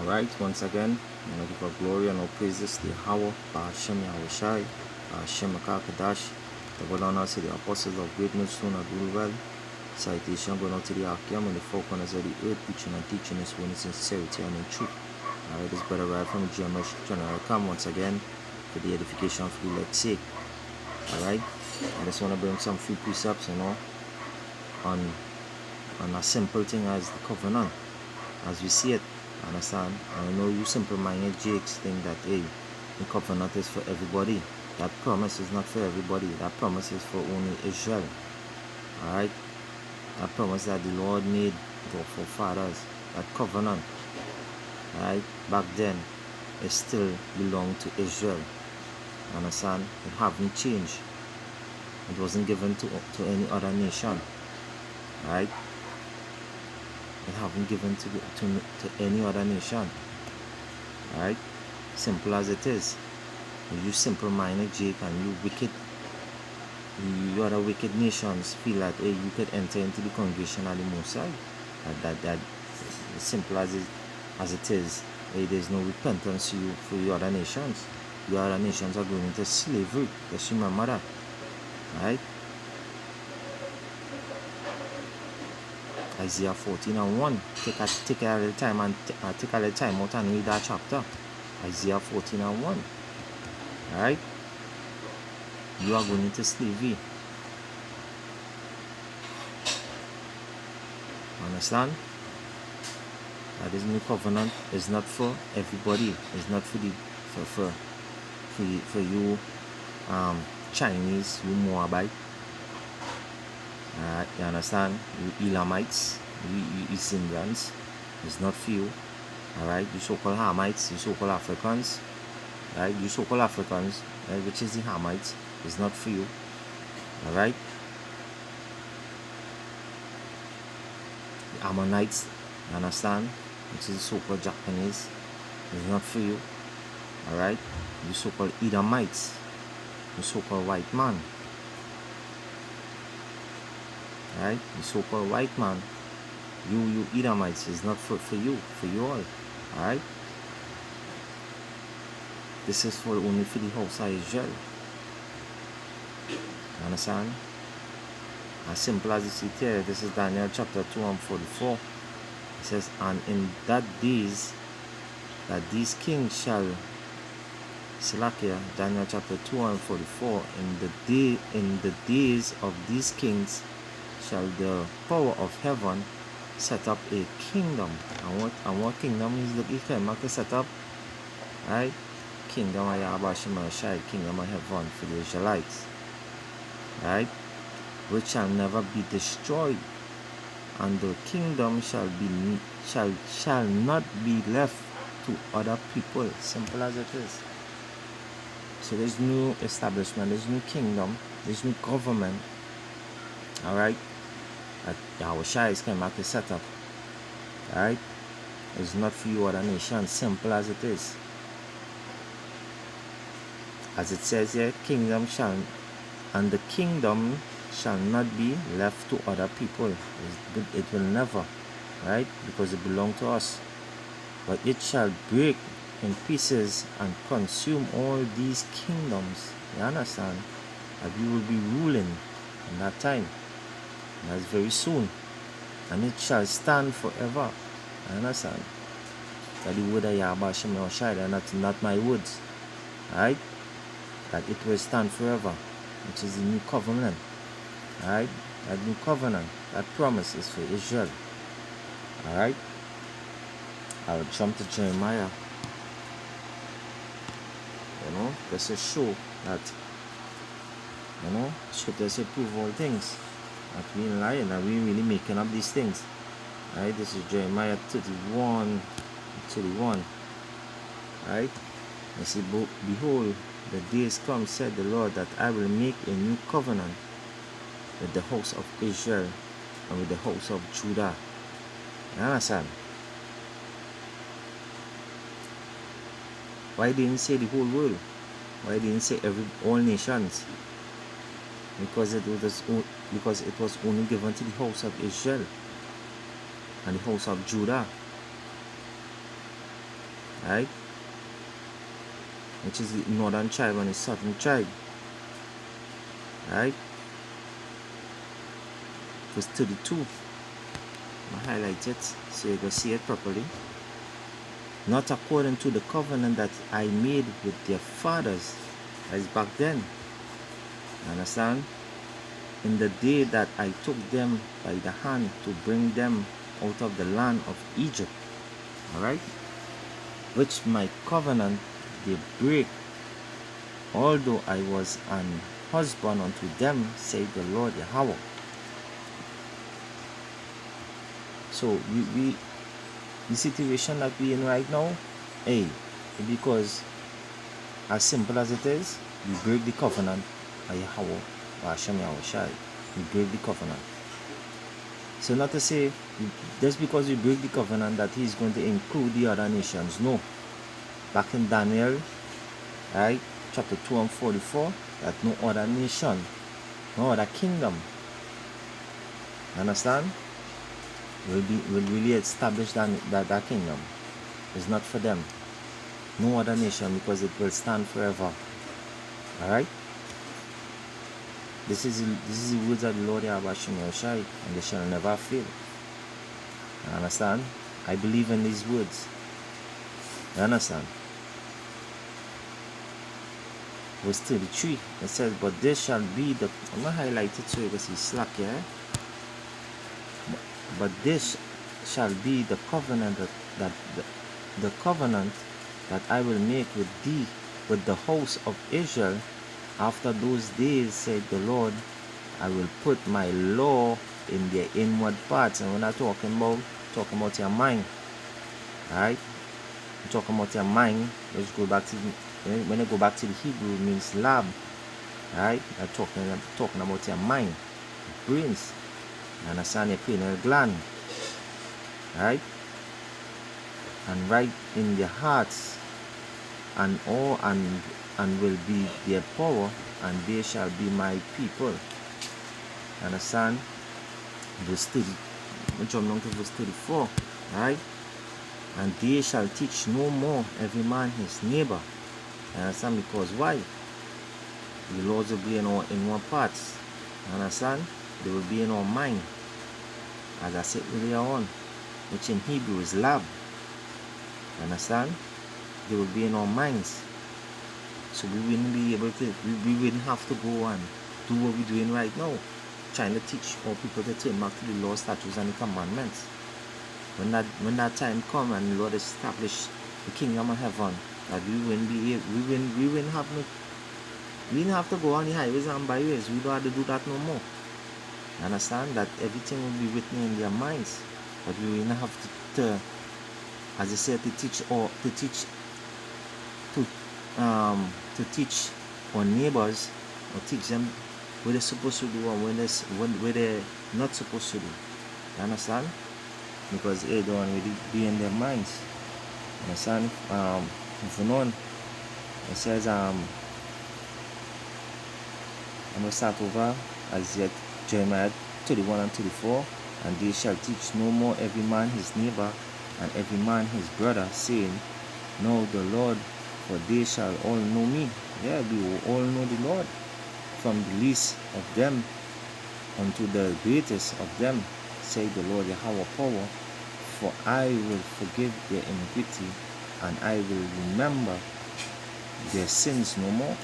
Alright, once again, I'm going to give our glory and our praises to Yahweh, Ba'ashem Yahushai, Ba'ashem Akakadash, the God honor to the apostles of great millstone of Guru. Citation going out to the Akim and the four corners of the earth, preaching and teaching us one in sincerity and in truth. Alright, this brother right from GMS General come once again for the edification of the elect's sake. Alright, I just want to bring some few precepts, on a simple thing as the covenant, as we see it. Understand? I know you simple-minded jakes think that, hey, the covenant is for everybody. That promise is not for everybody. That promise is for only Israel. Alright? That promise that the Lord made to our forefathers, that covenant, alright, back then, it still belonged to Israel. Understand? It haven't changed. It wasn't given to any other nation. Alright? It haven't given to any other nation. Alright? Simple as it is. You simple-minded Jake and you wicked, you other wicked nations feel that, hey, you could enter into the congregation of the Most High. That as simple as it is, hey, there's no repentance for the other nations. The other nations are going into slavery. Just remember that. Alright? Isaiah 14:1. Take a little time and take a little time out and read that chapter. Isaiah 14:1. Alright? You are going into slavery. Understand? That this new covenant is not for everybody. It's not for you Chinese, you Moabite. You understand? You Elamites, you East Indians, it's not for you. Alright, you so-called Hamites, you so-called Africans, right? You so-called Africans, right, which is the Hamites, it's not for you. Alright? The Ammonites, you understand? Which is the so-called Japanese, it's not for you. Alright? You so-called Edomites, you so-called white man. Right? The so-called white man, you Edomites, is not for you all. Alright? This is for only for the house of Israel. You understand? As simple as you see here, this is Daniel chapter 2:44. It says, and in that days, that these kings shall, Salakia, Daniel chapter 2:44, in the days of these kings shall the power of heaven set up a kingdom. And what kingdom is the kingdom to set up? Right? Kingdom of Yahweh Shemashai, kingdom of heaven for the Israelites. Right? Which shall never be destroyed. And the kingdom shall not be left to other people. Simple as it is. So there's new establishment, there's new kingdom, there's new government. Alright? That Yahushua is coming back to set up. Alright? It's not for you other nations. Simple as it is. As it says here, and the kingdom shall not be left to other people. It will never. Right? Because it belongs to us. But it shall break in pieces and consume all these kingdoms. You understand? That we will be ruling in that time. That's very soon. And it shall stand forever. I understand? That the word of Yahweh Shem Yoshai, and not my words. Alright? That it will stand forever. Which is the new covenant. Alright? That new covenant. That promise is for Israel. Alright? I'll jump to Jeremiah. Just to show that, scriptures will prove all things. That we ain't lying, that we really making up these things. Right? This is Jeremiah 31. Right? You see, behold, the days come, said the Lord, that I will make a new covenant with the house of Israel and with the house of Judah. You understand? Why didn't say the whole world? Why didn't say all nations? Because it was only given to the house of Israel and the house of Judah. right? Which is the northern tribe and the southern tribe, right? Verse 32. I highlight it so you can see it properly. Not according to the covenant that I made with their fathers, as back then. Understand? In the day that I took them by the hand to bring them out of the land of Egypt. Alright? Which my covenant they break, although I was an husband unto them, said the Lord Yahweh. So the situation that we in right now, because as simple as it is, we break the covenant of Yahweh, or Hashem Yahushai. We break the covenant. So not to say, just because we break the covenant that he's going to include the other nations. No. Back in Daniel, right, chapter 2 and 44, that no other nation, no other kingdom, understand, will really establish that kingdom. It's not for them. No other nation, because it will stand forever. Alright? This is the words of the Lord Yahweh Hashem Yahushai, and they shall never fail. You understand? I believe in these words. You understand? Verse 33, it says, but this shall be the, I'm going to highlight it so you can see slack here. But this shall be the covenant the covenant that I will make with thee, with the house of Israel. After those days, said the Lord, I will put my law in their inward parts. And we're not talking about your mind. Alright? We're talking about your mind. Let's go back to when I go back to the Hebrew, it means lab. Alright? I'm talking about your mind, brains. You understand, your pineal gland. Right? And right in their hearts, and all and will be their power, and they shall be my people. Understand? Verse 30. We jump down to verse 34. Right? And they shall teach no more every man his neighbor. Understand? Because why? The laws will be in one parts. Understand? They will be in our mind. As I said earlier on, which in Hebrew is lab. Understand? They will be in our minds. So we wouldn't be able to, we wouldn't have to go and do what we're doing right now, trying to teach our people to turn back to the law, statutes, and the commandments. When that time come and the Lord establish the kingdom of heaven, that we wouldn't have to go on the highways and byways. We don't have to do that no more. Understand that everything will be written in their minds, but we will not have to as I said, to teach our neighbors, or teach them what they're supposed to do and where they're not supposed to do. You understand? Because they don't really be in their minds. You understand? Moving on, it says I'm gonna start over Isaiah, Jeremiah 31 and 34. And they shall teach no more every man his neighbor and every man his brother, saying, know the Lord, for they shall all know me. Yeah, we will all know the Lord, from the least of them unto the greatest of them, say the Lord Yahweh power. For I will forgive their iniquity, and I will remember their sins no more.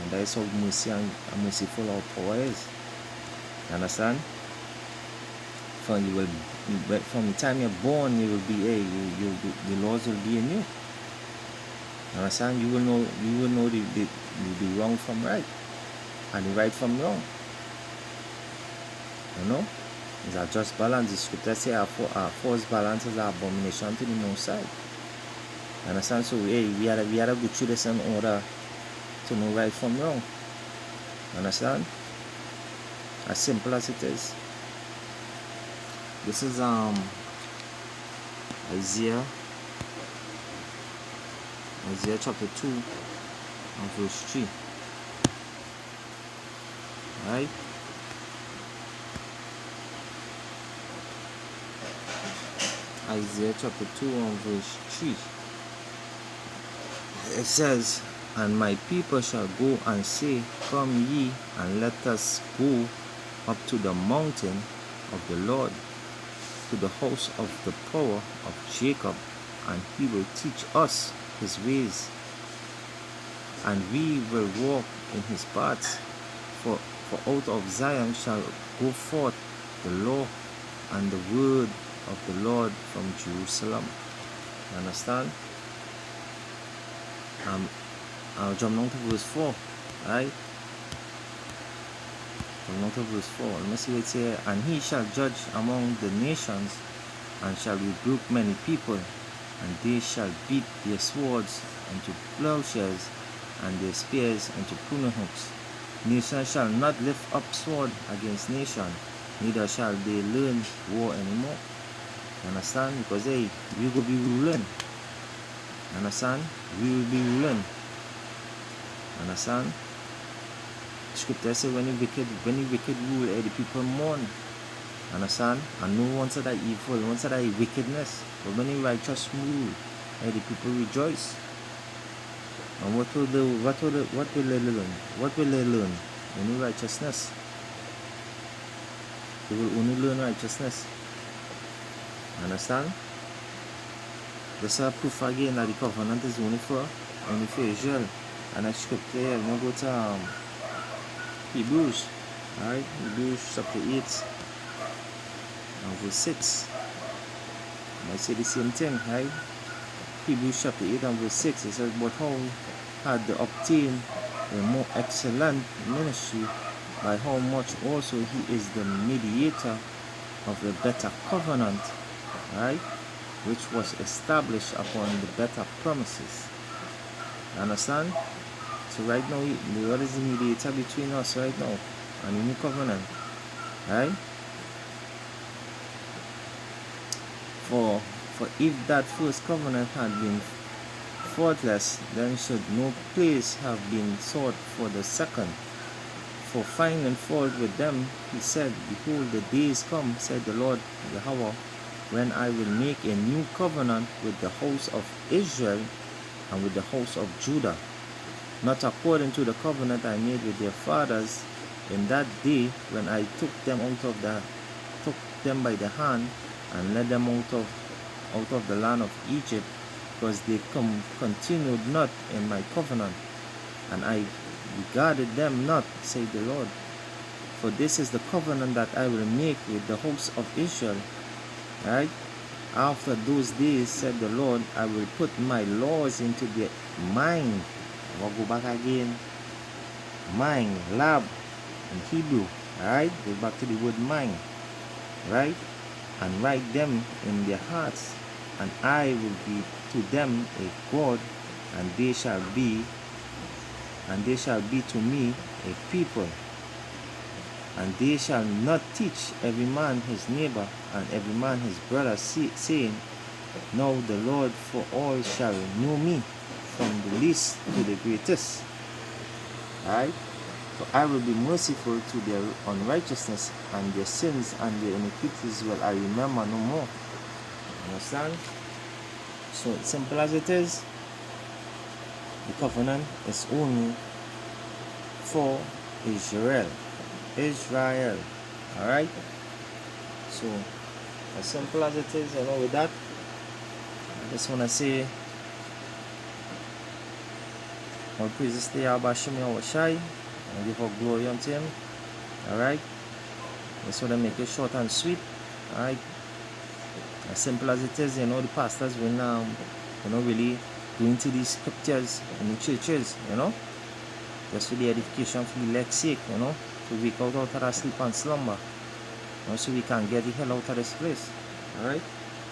And that is how mercy and merciful our power is. Understand? From the time you're born, you will be the laws will be in you. Understand? You will know the wrong from right, and the right from wrong. You know? It's a just balance. The scripture say our false balance is an abomination to the Most High. Understand? So we had to go through this in order to know right from wrong. Understand? As simple as it is. This is Isaiah chapter 2 and verse 3. Right? Isaiah chapter 2 and verse 3. it says, and my people shall go and say, come ye, and let us go up to the mountain of the Lord, to the house of the power of Jacob, and he will teach us his ways, and we will walk in his paths. For out of Zion shall go forth the law and the word of the Lord from Jerusalem. You understand? I'll jump down to verse 4, right? Jump down to verse 4. Let me see what it says. And he shall judge among the nations, and shall rebuke many people, and they shall beat their swords into plowshares, and their spears into pruning hooks. Nation shall not lift up sword against nation, neither shall they learn war anymore. You understand? Because hey, we will be ruling. You understand? We will be ruling. You understand? Scripture says when the wicked rule, the people mourn. You understand? And no one said that evil, one said that wickedness. But when the righteous rule, the people rejoice. And what will they learn? What will they learn? Only righteousness. They will only learn righteousness. Understand? This is a proof again that the covenant is only for Israel. And that scripture here, we're going to go to Hebrews. Alright? Hebrews chapter 8 and verse 6. I might say the same thing, right? Hebrews chapter 8 and verse 6. It says, but how had they obtained a more excellent ministry, by how much also he is the mediator of a better covenant, right, which was established upon the better promises. Understand? So right now, what is the mediator between us right now and the new covenant, right? For if that first covenant had been faultless, then should no place have been sought for the second. For finding fault with them, he said, behold, the days come, said the Lord Yahweh, when I will make a new covenant with the house of Israel and with the house of Judah, not according to the covenant I made with their fathers in that day when I took them by the hand and led them out of the land of Egypt, because they continued not in my covenant, and I regarded them not, said the Lord. For this is the covenant that I will make with the house of Israel. Right? After those days, said the Lord, I will put my laws into their mind. I'll go back again. Mind, lab, in Hebrew. Alright? Go back to the word mind. Right? And write them in their hearts. And I will be to them a God, and they shall be to me a people. And they shall not teach every man his neighbor and every man his brother, saying, now the Lord, for all shall know me, from the least to the greatest. Alright? For I will be merciful to their unrighteousness, and their sins and their iniquities will I remember no more. Understand? So simple as it is, the covenant is only for Israel. Alright? So as simple as it is, with that, I just want to say all praises to Yahweh Shem Yahushai, and give all glory unto him. Alright? Just want to make it short and sweet. Alright? As simple as it is, the pastors will really go into these scriptures in the churches, just for the edification, for the elect's sake, to wake out of that sleep and slumber, so we can get the hell out of this place. Alright?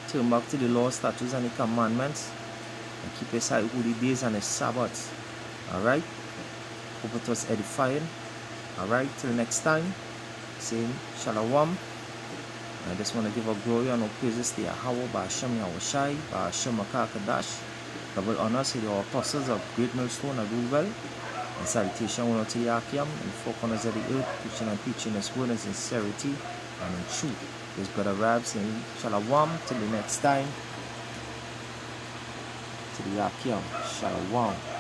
Turn back to the law, statutes, and the commandments, and keep aside holy days and the Sabbaths. Alright? Hope it was edifying. Alright? Till next time, saying Shalom. I just want to give a glory and all praises to Yahweh, Ba'ashem Yahushai, Ba'ashem Akakadash. Double honors to the apostles of Great Millstone and Rulewell. And salutation to Yakiam and four corners of the earth, preaching and teaching His word in sincerity and in truth. This brother Rab saying Shalom till the next time. to the Yakim, Shalom.